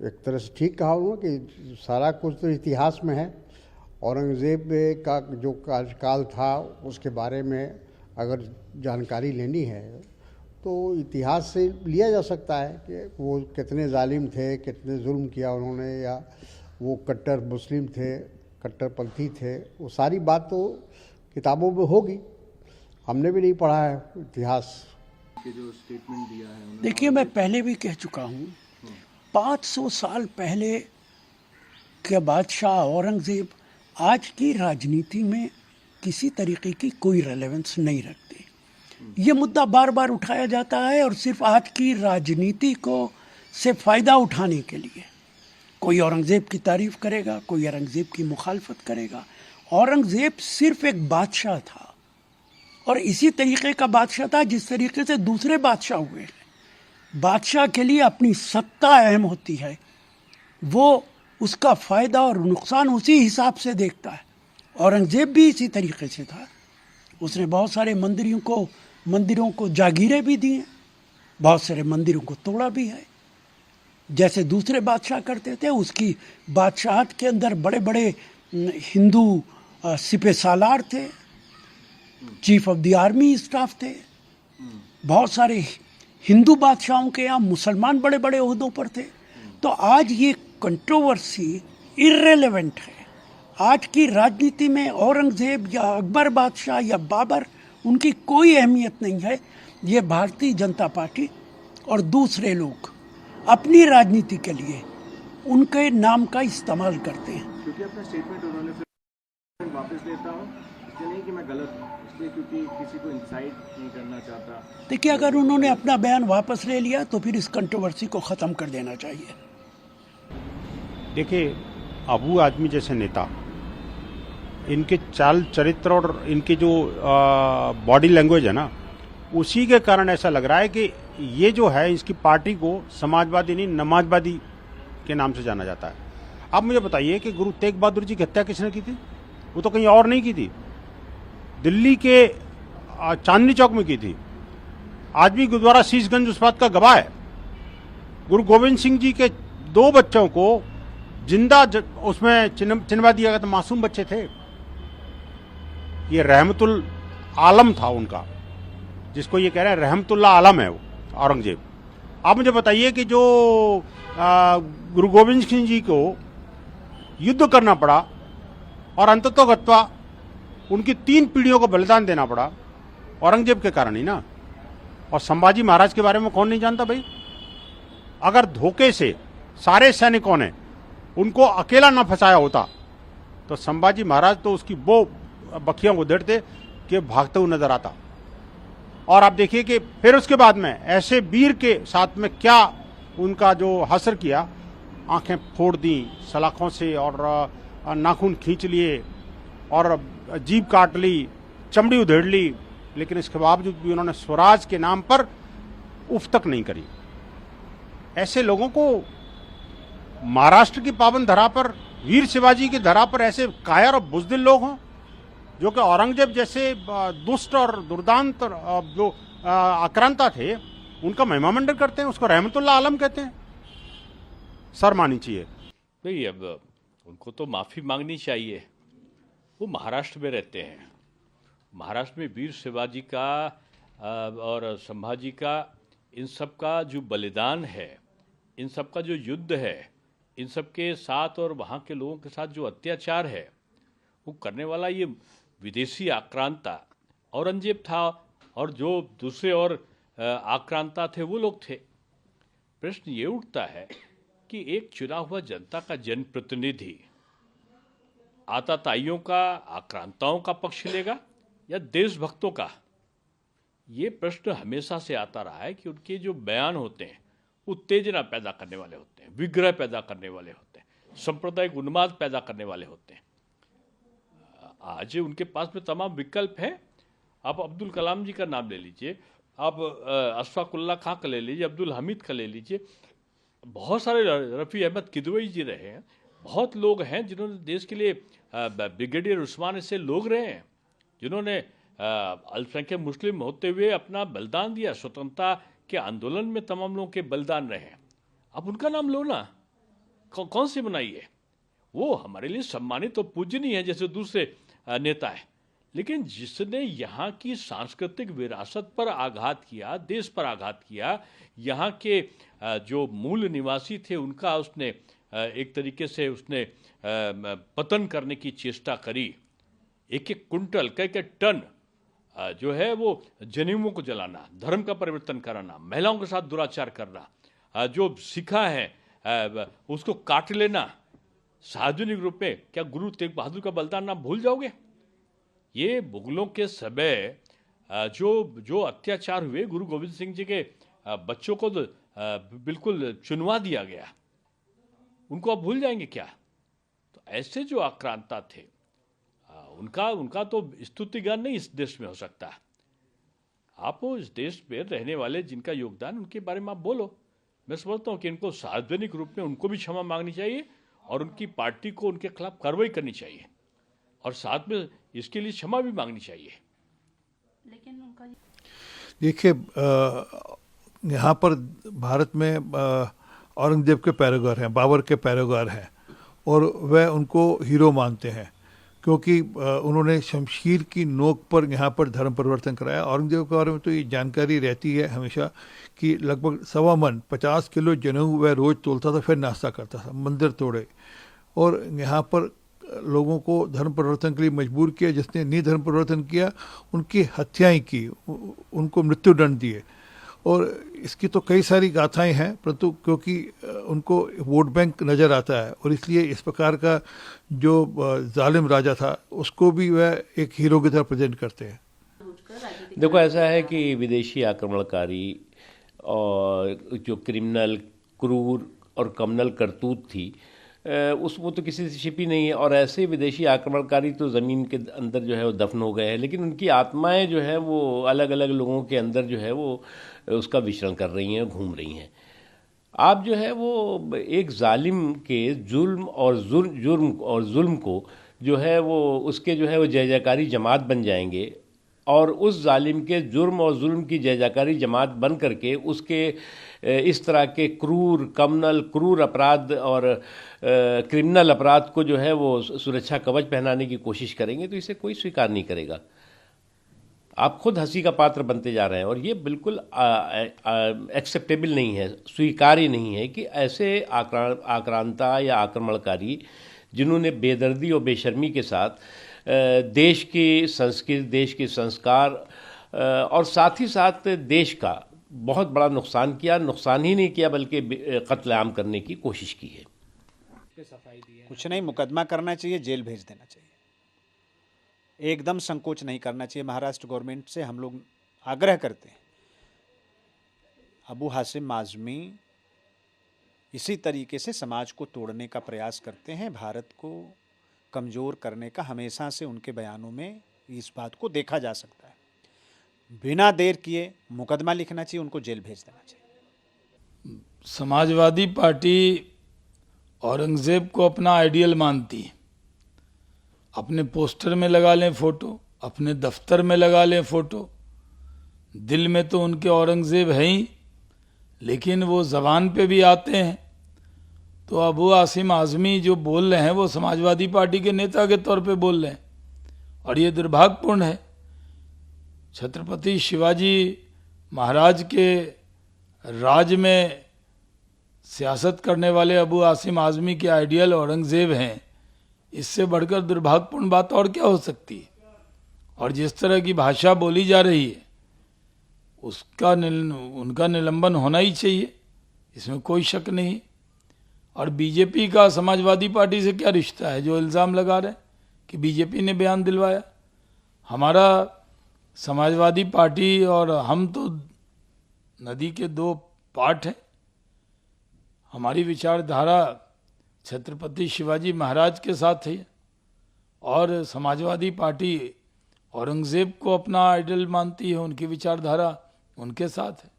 एक तरह से ठीक कहा उन्होंने कि सारा कुछ तो इतिहास में है। औरंगज़ेब का जो कार्यकाल था उसके बारे में अगर जानकारी लेनी है तो इतिहास से लिया जा सकता है कि वो कितने जालिम थे, कितने जुल्म किया उन्होंने, या वो कट्टर मुस्लिम थे, कट्टरपंथी थे। वो सारी बात तो किताबों में होगी, हमने भी नहीं पढ़ा है इतिहास। जो स्टेटमेंट दिया है देखिए, मैं पहले भी कह चुका हूँ, 500 साल पहले के बादशाह औरंगज़ेब आज की राजनीति में किसी तरीके की कोई रेलेवेंस नहीं रखते। ये मुद्दा बार बार उठाया जाता है और सिर्फ आज की राजनीति को से फ़ायदा उठाने के लिए कोई औरंगज़ेब की तारीफ़ करेगा, कोई औरंगज़ेब की मुखालफत करेगा। औरंगज़ेब सिर्फ एक बादशाह था और इसी तरीके का बादशाह था जिस तरीके से दूसरे बादशाह हुए हैं। बादशाह के लिए अपनी सत्ता अहम होती है, वो उसका फ़ायदा और नुकसान उसी हिसाब से देखता है। औरंगज़ेब भी इसी तरीके से था। उसने बहुत सारे मंदिरों को जागीरें भी दी हैं, बहुत सारे मंदिरों को तोड़ा भी है, जैसे दूसरे बादशाह करते थे। उसकी बादशाहत के अंदर बड़े बड़े हिंदू सिपह सालार थे, chief of the army staff थे। बहुत सारे हिंदू बादशाहों के यहाँ मुसलमान बड़े बड़े ओहदों पर थे। तो आज ये कंट्रोवर्सी इर्रेलेवेंट है। आज की राजनीति में औरंगज़ेब या अकबर बादशाह या बाबर, उनकी कोई अहमियत नहीं है। ये भारतीय जनता पार्टी और दूसरे लोग अपनी राजनीति के लिए उनके नाम का इस्तेमाल करते हैं। क्योंकि अपना स्टेटमेंट उन्होंने फिर वापस लेता हूँ, इसलिए नहीं कि मैं गलत हूँ, इसलिए क्योंकि किसी को इंसाइट नहीं करना चाहता। देखिए, अगर उन्होंने अपना बयान वापस ले लिया तो फिर इस कंट्रोवर्सी को ख़त्म कर देना चाहिए। देखिए, अबू आदमी जैसे नेता, इनके चाल चरित्र और इनकी जो बॉडी लैंग्वेज है ना, उसी के कारण ऐसा लग रहा है कि ये जो है इसकी पार्टी को समाजवादी नहीं नमाजवादी के नाम से जाना जाता है। अब मुझे बताइए कि गुरु तेग बहादुर जी की हत्या किसने की थी? वो तो कहीं और नहीं की थी, दिल्ली के चांदनी चौक में की थी। आज भी गुरुद्वारा शीशगंज उस बात का गवाह है। गुरु गोविंद सिंह जी के 2 बच्चों को जिंदा उसमें चिन्हवा दिया गया था, मासूम बच्चे थे। ये रहमतुल आलम था उनका, जिसको ये कह रहे हैं रहमतुल्लाह आलम है वो औरंगजेब। आप मुझे बताइए कि जो गुरु गोविंद सिंह जी को युद्ध करना पड़ा और अंततोगत्वा उनकी 3 पीढ़ियों को बलिदान देना पड़ा, औरंगजेब के कारण ही ना। और संभाजी महाराज के बारे में कौन नहीं जानता भाई? अगर धोखे से सारे सैनिकों ने उनको अकेला ना फंसाया होता तो संभाजी महाराज तो उसकी वो बखियों को देते कि भागते हुए नजर आता। और आप देखिए कि फिर उसके बाद में ऐसे वीर के साथ में क्या उनका जो हसर किया, आंखें फोड़ दी सलाखों से और नाखून खींच लिए और जीभ काट ली, चमड़ी उधेड़ ली, लेकिन इसके बावजूद भी उन्होंने स्वराज के नाम पर उफ तक नहीं करी। ऐसे लोगों को महाराष्ट्र की पावन धरा पर, वीर शिवाजी की धरा पर ऐसे कायर और बुजदिल लोग हों जो कि औरंगजेब जैसे दुष्ट और दुर्दांत जो आक्रांता थे उनका महिमामंडन करते हैं, उसको रहमतुल्लाह आलम कहते हैं। शर्म आनी चाहिए। नहीं, अब उनको तो माफ़ी मांगनी चाहिए। वो महाराष्ट्र में रहते हैं। महाराष्ट्र में वीर शिवाजी का और संभाजी का, इन सब का जो बलिदान है, इन सब का जो युद्ध है, इन सब के साथ और वहाँ के लोगों के साथ जो अत्याचार है, वो करने वाला ये विदेशी आक्रांता औरंगजेब था और जो दूसरे और आक्रांता थे वो लोग थे। प्रश्न ये उठता है कि एक चुना हुआ जनता का जनप्रतिनिधि आताताइयों का, आक्रांताओं का पक्ष लेगा या देशभक्तों का? ये प्रश्न हमेशा से आता रहा है कि उनके जो बयान होते हैं उत्तेजना पैदा करने वाले होते हैं, विग्रह पैदा करने वाले होते हैं, सांप्रदायिक उन्माद पैदा करने वाले होते हैं। आज उनके पास में तमाम विकल्प हैं। आप अब्दुल कलाम जी का नाम ले लीजिए, आप अशफाक उल्लाह खां का ले लीजिए, अब्दुल हमीद का ले लीजिए, बहुत सारे, रफ़ी अहमद किदवई जी रहे हैं, बहुत लोग हैं जिन्होंने देश के लिए, ब्रिगेडियर उस्मान ऐसे लोग रहे हैं जिन्होंने अल्पसंख्यक मुस्लिम होते हुए अपना बलिदान दिया। स्वतंत्रता के आंदोलन में तमाम लोगों के बलिदान रहे हैं। अब उनका नाम लो ना, कौन सी बनाई है? वो हमारे लिए सम्मानित और पूजनीय है जैसे दूसरे नेता है, लेकिन जिसने यहाँ की सांस्कृतिक विरासत पर आघात किया, देश पर आघात किया, यहाँ के जो मूल निवासी थे उनका उसने एक तरीके से उसने पतन करने की चेष्टा करी। एक एक कुंटल, कई टन जो है वो जनेऊओं को जलाना, धर्म का परिवर्तन कराना, महिलाओं के साथ दुराचार करना, जो सिखा है उसको काट लेना सार्वजनिक रूप में। क्या गुरु तेग बहादुर का बलिदान आप भूल जाओगे? ये मुगलों के समय जो अत्याचार हुए, गुरु गोविंद सिंह जी के बच्चों को बिल्कुल चुनवा दिया गया, उनको आप भूल जाएंगे क्या? तो ऐसे जो आक्रांता थे उनका तो स्तुतिगान नहीं इस देश में हो सकता। आप इस देश में रहने वाले जिनका योगदान, उनके बारे में आप बोलो। मैं समझता हूँ कि इनको सार्वजनिक रूप में उनको भी क्षमा मांगनी चाहिए और उनकी पार्टी को उनके खिलाफ कार्रवाई करनी चाहिए और साथ में इसके लिए क्षमा भी मांगनी चाहिए। लेकिन उनका देखिए, यहाँ पर भारत में औरंगजेब के पैरोकार हैं, बाबर के पैरोकार हैं और वह उनको हीरो मानते हैं क्योंकि उन्होंने शमशीर की नोक पर यहाँ पर धर्म परिवर्तन कराया। औरंगजेब के बारे में तो ये जानकारी रहती है हमेशा कि लगभग 1.25 मन 50 किलो जनेऊ वह रोज़ तोलता था, फिर नाश्ता करता था, मंदिर तोड़े और यहाँ पर लोगों को धर्म परिवर्तन के लिए मजबूर किया। जिसने नहीं धर्म परिवर्तन किया उनकी हत्याएं की, उनको मृत्युदंड दिए और इसकी तो कई सारी गाथाएं हैं, परंतु क्योंकि उनको वोट बैंक नज़र आता है और इसलिए इस प्रकार का जो जालिम राजा था उसको भी वह एक हीरो की तरह प्रेजेंट करते हैं। देखो, ऐसा है कि विदेशी आक्रमणकारी और जो क्रिमिनल, क्रूर और कम्युनल करतूत थी वो तो किसी से छिपी नहीं है और ऐसे विदेशी आक्रमणकारी तो ज़मीन के अंदर जो है वो दफन हो गए हैं, लेकिन उनकी आत्माएं जो है वो अलग अलग लोगों के अंदर जो है वो उसका विचरण कर रही हैं, घूम रही हैं। आप जो है वो एक जालिम के जुल्म को जो है वो उसके जो है वो जय जयकारी जमात बन जाएंगे और उस जालिम के जुर्म और जुल्म की जय जयकारी जमात बन करके उसके इस तरह के क्रूर अपराध और क्रिमिनल अपराध को जो है वो सुरक्षा कवच पहनाने की कोशिश करेंगे, तो इसे कोई स्वीकार नहीं करेगा। आप खुद हंसी का पात्र बनते जा रहे हैं और ये बिल्कुल एक्सेप्टेबल नहीं है, स्वीकार्य नहीं है कि ऐसे आक्रांता या आक्रमणकारी जिन्होंने बेदर्दी और बेशर्मी के साथ देश की संस्कृति, देश के संस्कार और साथ ही साथ देश का बहुत बड़ा नुकसान किया, नुकसान ही नहीं किया बल्कि कत्लेआम करने की कोशिश की है। कुछ नहीं, मुकदमा करना चाहिए, जेल भेज देना चाहिए, एकदम संकोच नहीं करना चाहिए। महाराष्ट्र गवर्नमेंट से हम लोग आग्रह करते हैं, अबू हासिम आज़मी इसी तरीके से समाज को तोड़ने का प्रयास करते हैं, भारत को कमज़ोर करने का हमेशा से उनके बयानों में इस बात को देखा जा सकता है। बिना देर किए मुकदमा लिखना चाहिए, उनको जेल भेज देना चाहिए। समाजवादी पार्टी औरंगज़ेब को अपना आइडियल मानती है, अपने पोस्टर में लगा लें फ़ोटो, अपने दफ्तर में लगा लें फ़ोटो, दिल में तो उनके औरंगज़ेब है ही, लेकिन वो ज़बान पे भी आते हैं। तो अबू हासिम आज़मी जो बोल रहे हैं वो समाजवादी पार्टी के नेता के तौर पे बोल रहे हैं और ये दुर्भाग्यपूर्ण है। छत्रपति शिवाजी महाराज के राज में सियासत करने वाले अबू हासिम आज़मी के आइडियल औरंगज़ेब हैं, इससे बढ़कर दुर्भाग्यपूर्ण बात और क्या हो सकती है। और जिस तरह की भाषा बोली जा रही है उनका निलंबन होना ही चाहिए, इसमें कोई शक नहीं। और बीजेपी का समाजवादी पार्टी से क्या रिश्ता है जो इल्ज़ाम लगा रहे हैं कि बीजेपी ने बयान दिलवाया। हमारा समाजवादी पार्टी और हम तो नदी के दो पार्ट हैं। हमारी विचारधारा छत्रपति शिवाजी महाराज के साथ है और समाजवादी पार्टी औरंगज़ेब को अपना आइडल मानती है, उनकी विचारधारा उनके साथ है।